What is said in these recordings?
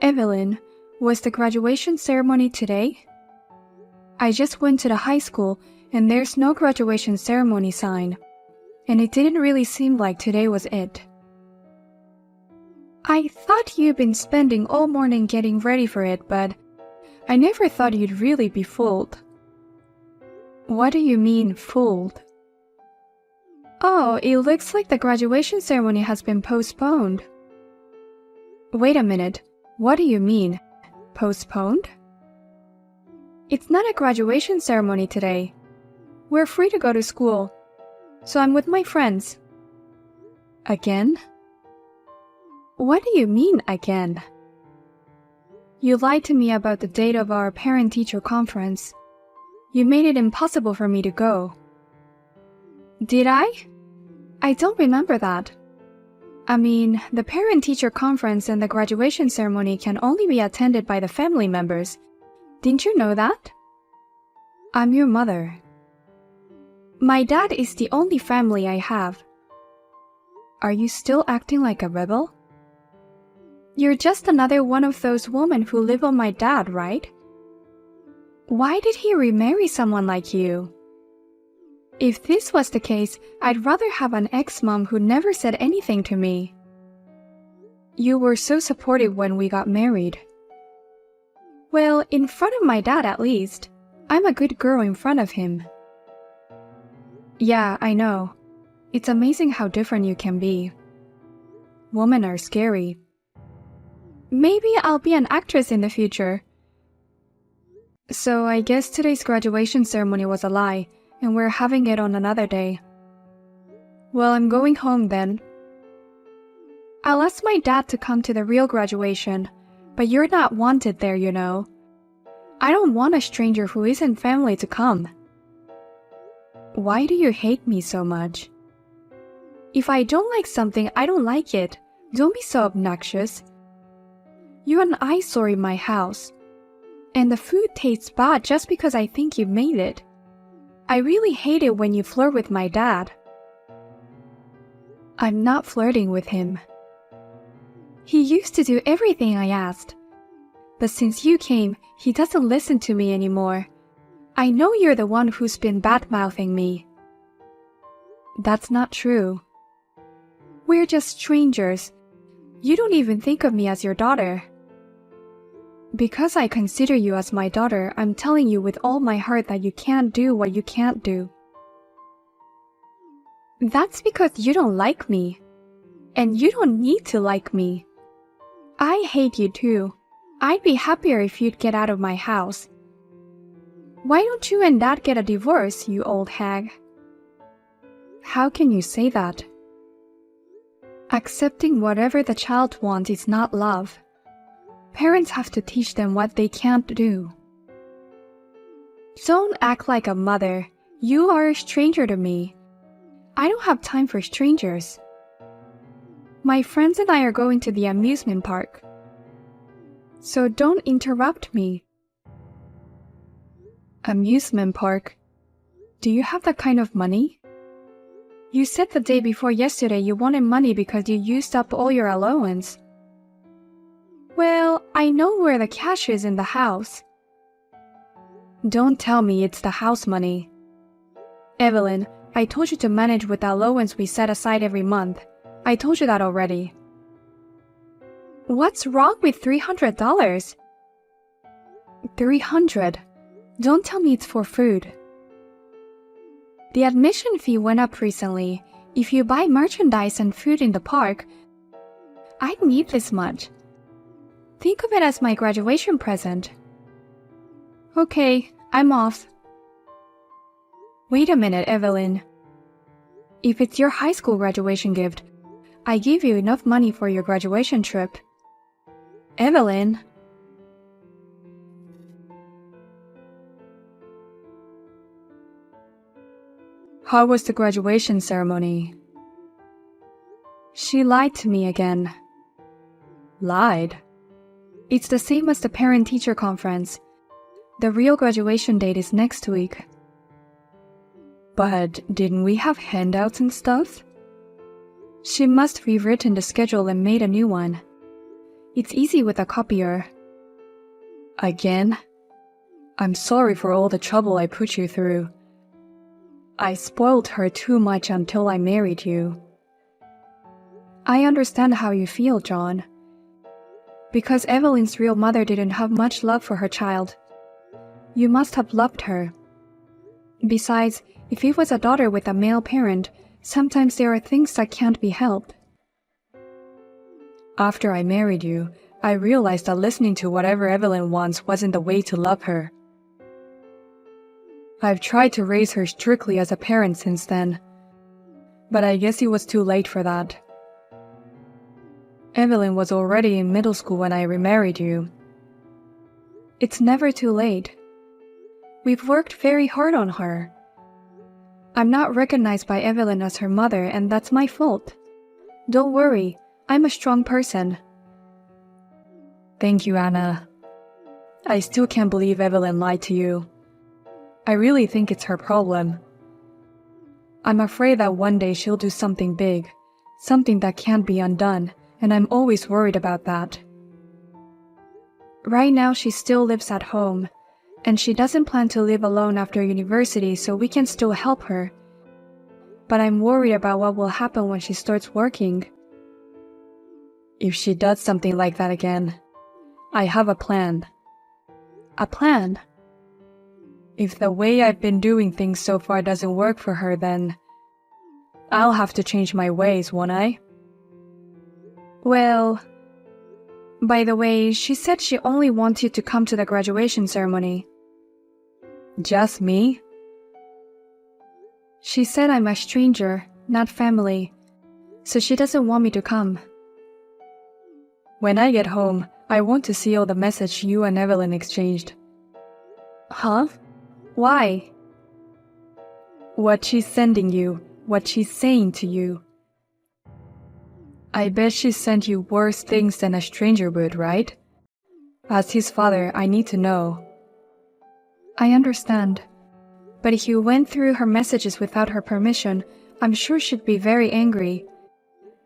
Evelyn, was the graduation ceremony today? I just went to the high school and there's no graduation ceremony sign, and it didn't really seem like today was it. I thought you'd been spending all morning getting ready for it, but I never thought you'd really be fooled. What do you mean, fooled? Oh, it looks like the graduation ceremony has been postponed. Wait a minute, what do you mean, postponed? It's not a graduation ceremony today. We're free to go to school, so I'm with my friends. Again? What do you mean, again? You lied to me about the date of our parent-teacher conference. You made it impossible for me to go. Did I? I don't remember that. I mean, the parent-teacher conference and the graduation ceremony can only be attended by the family members. Didn't you know that? I'm your mother. My dad is the only family I have. Are you still acting like a rebel? You're just another one of those women who live on my dad, right? Why did he remarry someone like you? If this was the case, I'd rather have an ex-mom who never said anything to me. You were so supportive when we got married. Well, in front of my dad at least. I'm a good girl in front of him. Yeah, I know. It's amazing how different you can be. Women are scary. Maybe I'll be an actress in the future. So I guess today's graduation ceremony was a lie, and we're having it on another day. Well, I'm going home then. I'll ask my dad to come to the real graduation, but you're not wanted there, you know. I don't want a stranger who isn't family to come. Why do you hate me so much? If I don't like something, I don't like it. Don't be so obnoxious. You're an eyesore in my house. And the food tastes bad just because I think you made it. I really hate it when you flirt with my dad. I'm not flirting with him. He used to do everything I asked. But since you came, he doesn't listen to me anymore. I know you're the one who's been bad-mouthing me. That's not true. We're just strangers. You don't even think of me as your daughter. Because I consider you as my daughter, I'm telling you with all my heart that you can't do what you can't do. That's because you don't like me. And you don't need to like me. I hate you too. I'd be happier if you'd get out of my house. Why don't you and Dad get a divorce, you old hag? How can you say that? Accepting whatever the child wants is not love. Parents have to teach them what they can't do. Don't act like a mother. You are a stranger to me. I don't have time for strangers. My friends and I are going to the amusement park. So don't interrupt me. Amusement park? Do you have that kind of money? You said the day before yesterday you wanted money because you used up all your allowance. Well, I know where the cash is in the house. Don't tell me it's the house money. Evelyn, I told you to manage with the allowance we set aside every month. I told you that already. What's wrong with $300? $300? Don't tell me it's for food. The admission fee went up recently. If you buy merchandise and food in the park, I need this much. Think of it as my graduation present. Okay, I'm off. Wait a minute, Evelyn. If it's your high school graduation gift, I gave you enough money for your graduation trip. Evelyn. How was the graduation ceremony? She lied to me again. Lied? It's the same as the parent-teacher conference. The real graduation date is next week. But didn't we have handouts and stuff? She must have rewritten the schedule and made a new one. It's easy with a copier. Again? I'm sorry for all the trouble I put you through. I spoiled her too much until I married you. I understand how you feel, John. Because Evelyn's real mother didn't have much love for her child. You must have loved her. Besides, if it was a daughter with a male parent, sometimes there are things that can't be helped. After I married you, I realized that listening to whatever Evelyn wants wasn't the way to love her. I've tried to raise her strictly as a parent since then, but I guess it was too late for that. Evelyn was already in middle school when I remarried you. It's never too late. We've worked very hard on her. I'm not recognized by Evelyn as her mother, and that's my fault. Don't worry, I'm a strong person. Thank you, Anna. I still can't believe Evelyn lied to you. I really think it's her problem. I'm afraid that one day she'll do something big, something that can't be undone, and I'm always worried about that. Right now she still lives at home, and she doesn't plan to live alone after university, so we can still help her. But I'm worried about what will happen when she starts working. If she does something like that again, I have a plan. A plan? If the way I've been doing things so far doesn't work for her, then I'll have to change my ways, won't I? Well, by the way, she said she only wants you to come to the graduation ceremony. Just me? She said I'm a stranger, not family, so she doesn't want me to come. When I get home, I want to see all the messages you and Evelyn exchanged. Huh? Why? What she's sending you, what she's saying to you. I bet she sent you worse things than a stranger would, right? As his father, I need to know. I understand. But if you went through her messages without her permission, I'm sure she'd be very angry.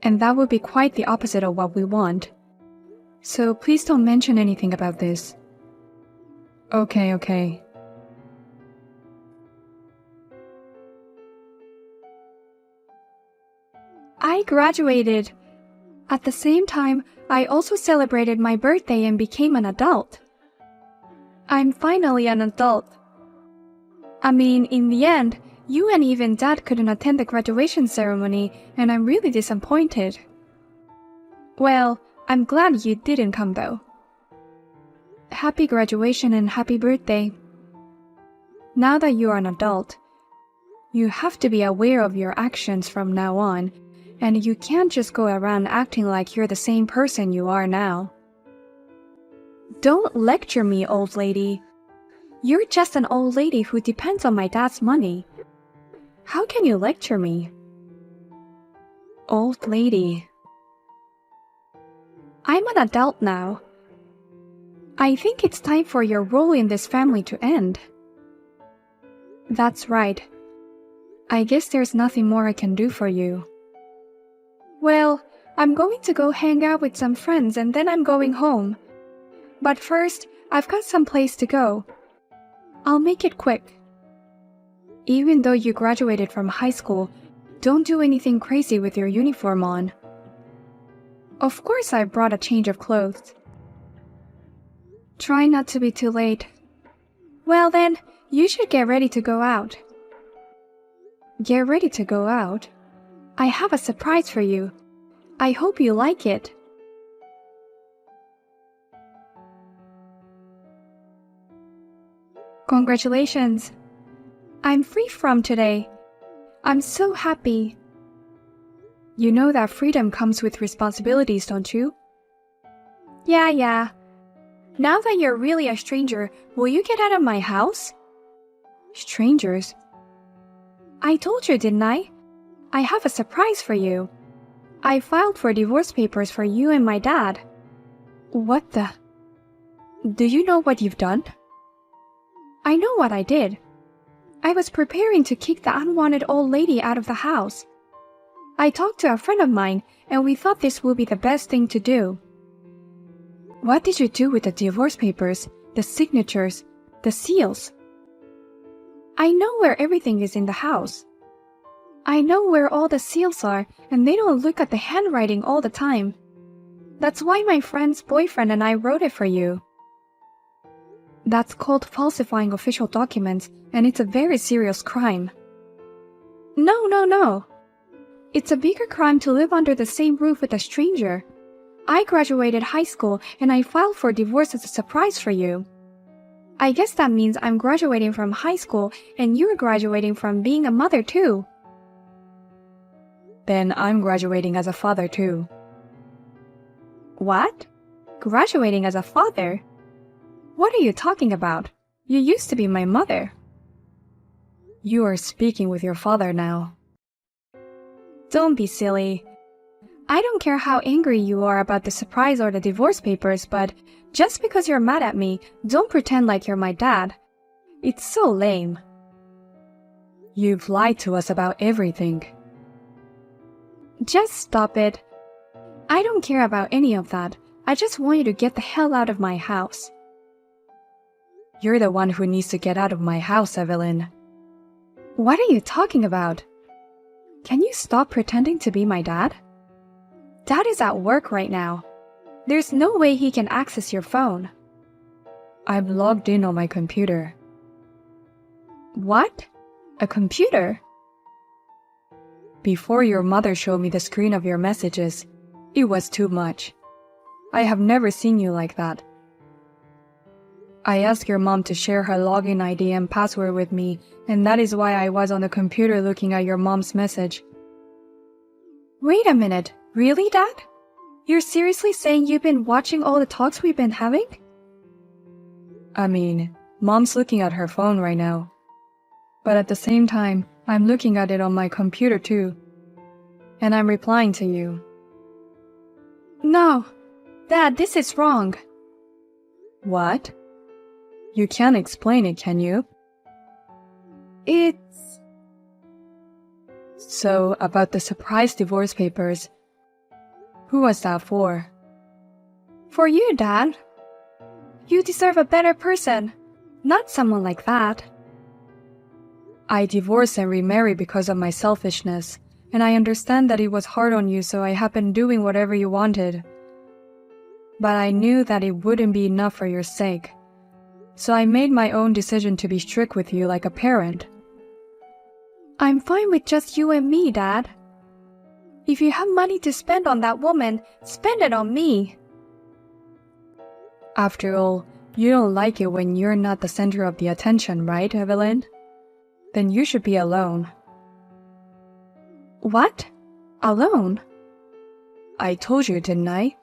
And that would be quite the opposite of what we want. So please don't mention anything about this. Okay. I graduated. At the same time, I also celebrated my birthday and became an adult. I'm finally an adult. I mean, in the end, you and even Dad couldn't attend the graduation ceremony, and I'm really disappointed. Well, I'm glad you didn't come though. Happy graduation and happy birthday. Now that you're an adult, you have to be aware of your actions from now on, and you can't just go around acting like you're the same person you are now. Don't lecture me, old lady. You're just an old lady who depends on my dad's money. How can you lecture me? Old lady. I'm an adult now. I think it's time for your role in this family to end. That's right. I guess there's nothing more I can do for you. Well, I'm going to go hang out with some friends and then I'm going home. But first, I've got some place to go. I'll make it quick. Even though you graduated from high school, don't do anything crazy with your uniform on. Of course I brought a change of clothes. Try not to be too late. Well then, you should get ready to go out. Get ready to go out? I have a surprise for you. I hope you like it. Congratulations. I'm free from today. I'm so happy. You know that freedom comes with responsibilities, don't you? Yeah. Now that you're really a stranger, will you get out of my house? Strangers? I told you, didn't I? I have a surprise for you. I filed for divorce papers for you and my dad. What the? Do you know what you've done? I know what I did. I was preparing to kick the unwanted old lady out of the house. I talked to a friend of mine, and we thought this would be the best thing to do. What did you do with the divorce papers, the signatures, the seals? I know where everything is in the house. I know where all the seals are, and they don't look at the handwriting all the time. That's why my friend's boyfriend and I wrote it for you. That's called falsifying official documents, and it's a very serious crime. No. It's a bigger crime to live under the same roof with a stranger. I graduated high school and I filed for divorce as a surprise for you. I guess that means I'm graduating from high school and you're graduating from being a mother too. Then I'm graduating as a father too. What? Graduating as a father? What are you talking about? You used to be my mother. You are speaking with your father now. Don't be silly. I don't care how angry you are about the surprise or the divorce papers, but just because you're mad at me, don't pretend like you're my dad. It's so lame. You've lied to us about everything. Just stop it. I don't care about any of that. I just want you to get the hell out of my house. You're the one who needs to get out of my house, Evelyn. What are you talking about? Can you stop pretending to be my dad? Dad is at work right now. There's no way he can access your phone. I'm logged in on my computer. What? A computer? Before your mother showed me the screen of your messages, it was too much. I have never seen you like that. I asked your mom to share her login ID and password with me, and that is why I was on the computer looking at your mom's message. Wait a minute, really, Dad? You're seriously saying you've been watching all the talks we've been having? I mean, Mom's looking at her phone right now. But at the same time, I'm looking at it on my computer too. And I'm replying to you. No, Dad, this is wrong. What? You can't explain it, can you? It's... So, about the surprise divorce papers. Who was that for? For you, Dad. You deserve a better person, not someone like that. I divorced and remarried because of my selfishness, and I understand that it was hard on you, so I have been doing whatever you wanted. But I knew that it wouldn't be enough for your sake. So I made my own decision to be strict with you like a parent. I'm fine with just you and me, Dad. If you have money to spend on that woman, spend it on me. After all, you don't like it when you're not the center of the attention, right, Evelyn? Then you should be alone. What? Alone? I told you, didn't I?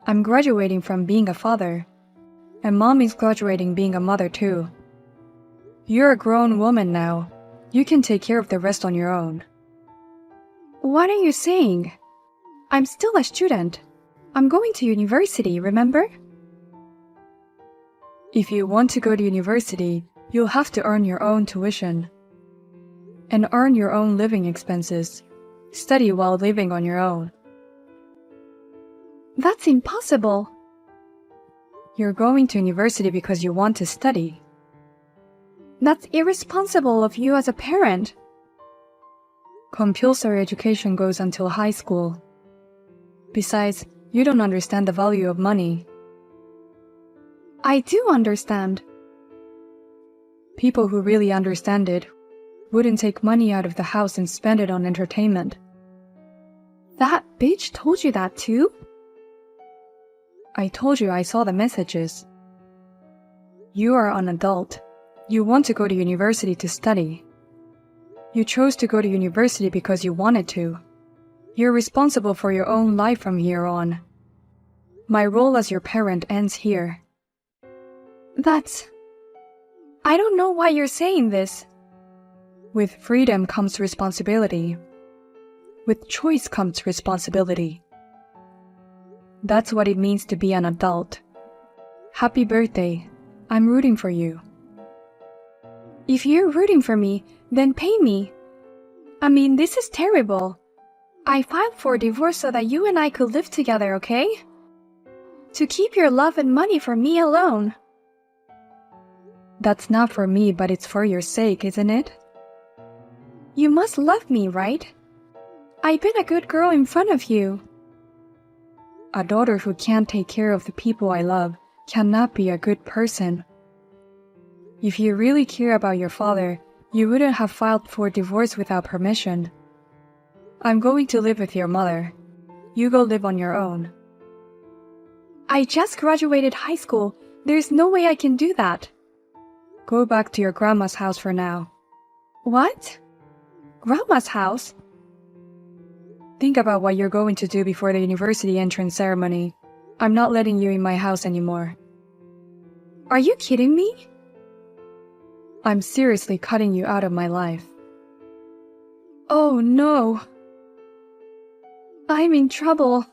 I'm graduating from being a father. And Mom is graduating being a mother too. You're a grown woman now. You can take care of the rest on your own. What are you saying? I'm still a student. I'm going to university, remember? If you want to go to university, you'll have to earn your own tuition. And earn your own living expenses. Study while living on your own. That's impossible. You're going to university because you want to study. That's irresponsible of you as a parent. Compulsory education goes until high school. Besides, you don't understand the value of money. I do understand. People who really understand it wouldn't take money out of the house and spend it on entertainment. That bitch told you that too? I told you I saw the messages. You are an adult. You want to go to university to study. You chose to go to university because you wanted to. You're responsible for your own life from here on. My role as your parent ends here. I don't know why you're saying this. With freedom comes responsibility. With choice comes responsibility. That's what it means to be an adult. Happy birthday. I'm rooting for you. If you're rooting for me, then pay me. I mean, this is terrible. I filed for divorce so that you and I could live together, okay? To keep your love and money for me alone. That's not for me, but it's for your sake, isn't it? You must love me, right? I've been a good girl in front of you. A daughter who can't take care of the people I love cannot be a good person. If you really care about your father, you wouldn't have filed for divorce without permission. I'm going to live with your mother. You go live on your own. I just graduated high school. There's no way I can do that. Go back to your grandma's house for now. What? Grandma's house? Think about what you're going to do before the university entrance ceremony. I'm not letting you in my house anymore. Are you kidding me? I'm seriously cutting you out of my life. Oh no. I'm in trouble.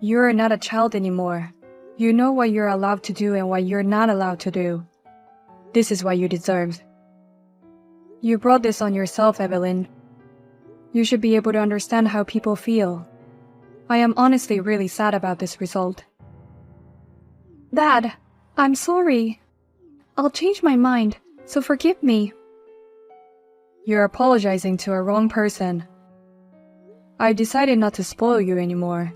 You're not a child anymore. You know what you're allowed to do and what you're not allowed to do. This is what you deserve. You brought this on yourself, Evelyn. You should be able to understand how people feel. I am honestly really sad about this result. Dad, I'm sorry. I'll change my mind, so forgive me. You're apologizing to a wrong person. I decided not to spoil you anymore.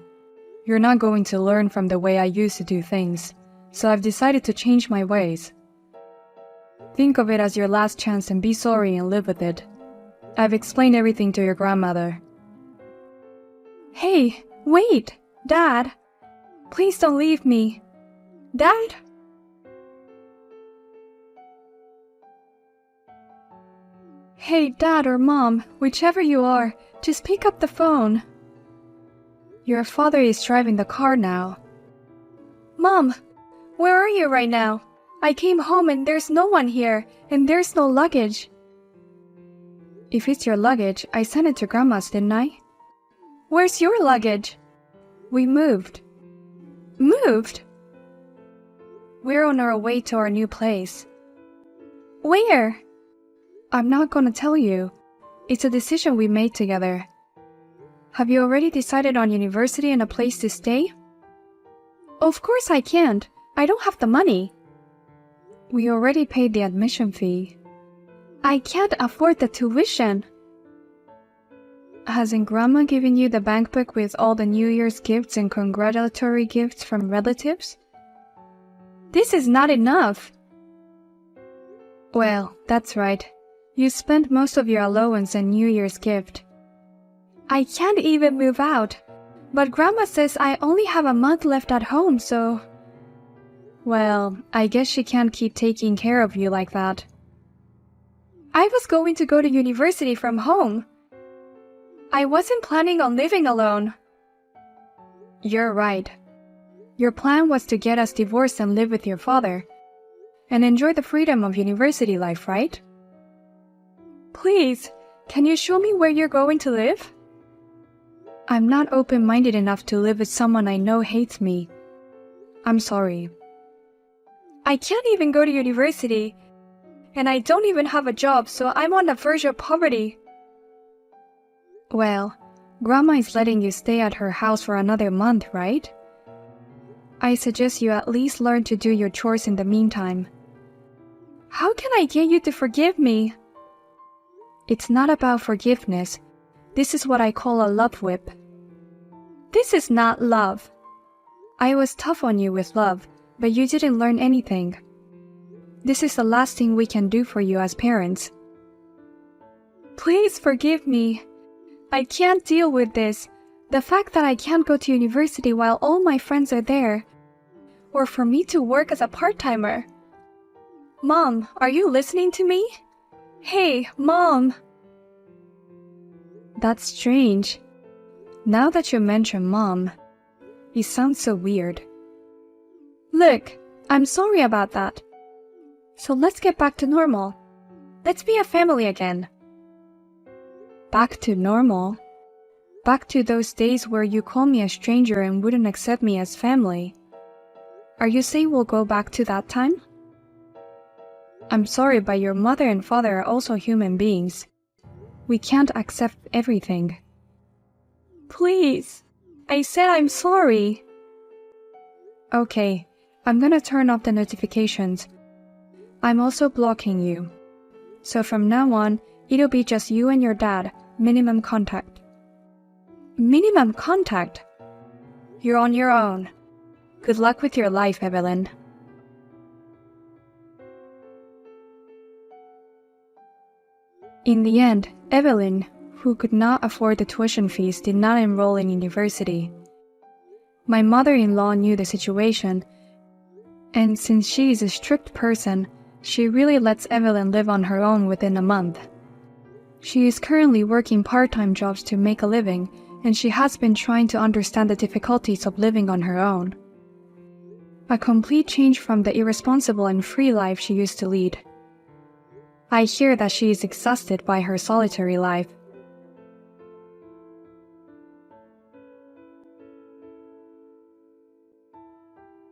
You're not going to learn from the way I used to do things, so I've decided to change my ways. Think of it as your last chance and be sorry and live with it. I've explained everything to your grandmother. Hey, wait, Dad. Please don't leave me. Dad? Hey, Dad or Mom, whichever you are, just pick up the phone. Your father is driving the car now. Mom, where are you right now? I came home and there's no one here, and there's no luggage. If it's your luggage, I sent it to Grandma's, didn't I? Where's your luggage? We moved. Moved? We're on our way to our new place. Where? I'm not gonna tell you. It's a decision we made together. Have you already decided on university and a place to stay? Of course I can't. I don't have the money. We already paid the admission fee. I can't afford the tuition. Hasn't Grandma given you the bank book with all the New Year's gifts and congratulatory gifts from relatives? This is not enough. Well, that's right. You spent most of your allowance and New Year's gift. I can't even move out, but Grandma says I only have a month left at home, so... Well, I guess she can't keep taking care of you like that. I was going to go to university from home. I wasn't planning on living alone. You're right. Your plan was to get us divorced and live with your father, and enjoy the freedom of university life, right? Please, can you show me where you're going to live? I'm not open-minded enough to live with someone I know hates me. I'm sorry. I can't even go to university, and I don't even have a job, so I'm on the verge of poverty. Well, Grandma is letting you stay at her house for another month, right? I suggest you at least learn to do your chores in the meantime. How can I get you to forgive me? It's not about forgiveness. This is what I call a love whip. This is not love. I was tough on you with love, but you didn't learn anything. This is the last thing we can do for you as parents. Please forgive me. I can't deal with this. The fact that I can't go to university while all my friends are there. Or for me to work as a part-timer. Mom, are you listening to me? Hey, Mom. That's strange. Now that you mention Mom, it sounds so weird. Look, I'm sorry about that. So let's get back to normal. Let's be a family again. Back to normal? Back to those days where you called me a stranger and wouldn't accept me as family. Are you saying we'll go back to that time? I'm sorry, but your mother and father are also human beings. We can't accept everything. Please, I said I'm sorry. Okay, I'm gonna turn off the notifications. I'm also blocking you. So from now on, it'll be just you and your dad, minimum contact. Minimum contact? You're on your own. Good luck with your life, Evelyn. In the end, Evelyn, who could not afford the tuition fees, did not enroll in university. My mother-in-law knew the situation, and since she is a strict person, she really lets Evelyn live on her own within a month. She is currently working part-time jobs to make a living, and she has been trying to understand the difficulties of living on her own. A complete change from the irresponsible and free life she used to lead. I hear that she is exhausted by her solitary life.